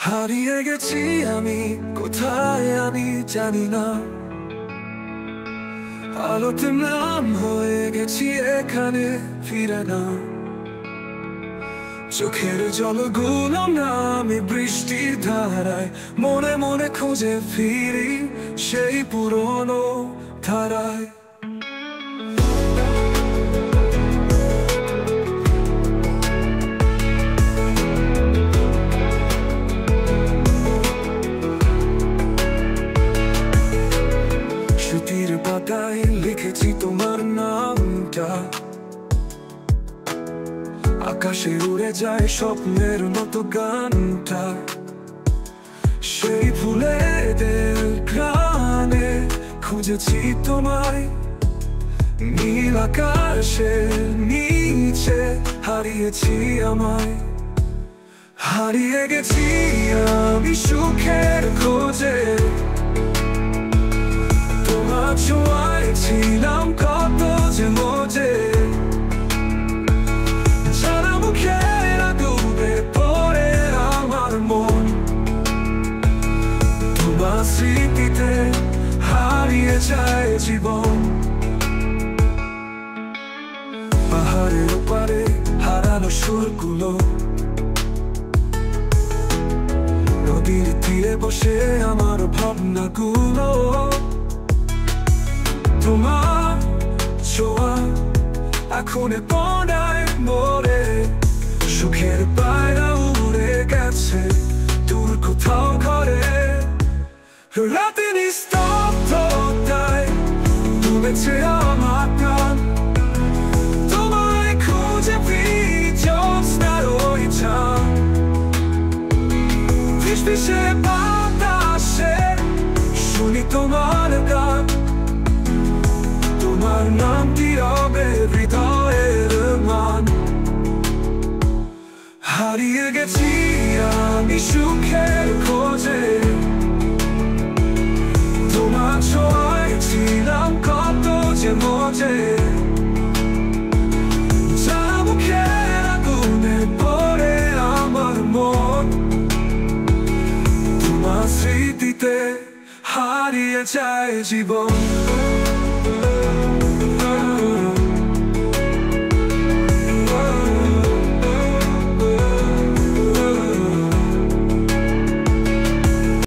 হারিয়ে গেছি আমি, কোথায় আমি জানি না। আলোতে ম্লান হয়ে গেছি, এখানে ফিরে না। চোখের জলগুলো নামে বৃষ্টির ধারায়, মনে মনে খুঁজে ফিরি সেই পুরনো ধারায়। স্মৃতির পাতায় লিখেছি তোমার নামটা, আকাশে উড়ে যায় স্বপ্নের মতো গানটা। সেই ফুলেদের ঘ্রাণে খুঁজেছি তোমায়, নীল আকাশের নিচে হারিয়েছি আমায়। হারিয়ে গেছি আমি সুখের খোঁজে, তোমার ছোঁয়ায় ছিলাম কত যে মজে। সারা মুখের ডুবে পড়ে আমার মন, তোমার স্মৃতিতে হারিয়ে যায় জীবন। পাহাড়ের ওপারে হারানো সুরগুলো, নদীর তীরে বসে আমার ভাবনাগুলো। তোমার ছোঁয়া আগুনে পোড়ায় মোরে, সুখের পায়রা উড়ে গেছে দূর কোথাও ঘরে। রাতে নিস্তব্ধতায় ডুবেছে আমার প্রাণ, তোমায় খুঁজে ফিরি জ্যোৎস্নার ওই চাঁদ। ফিসফিসে বাতাসে শুনি তোমার গান, তোমার নামটি রবে হৃদয়ের মান। হারিয়ে গেছি আমি সুখের খোঁজে, তোমার ছোঁয়ায় ছিলাম কত যে মজে। সারা মুখের আগুনে পড়ে আমার মন, তোমার স্মৃতিতে হারিয়ে যায় জীবন।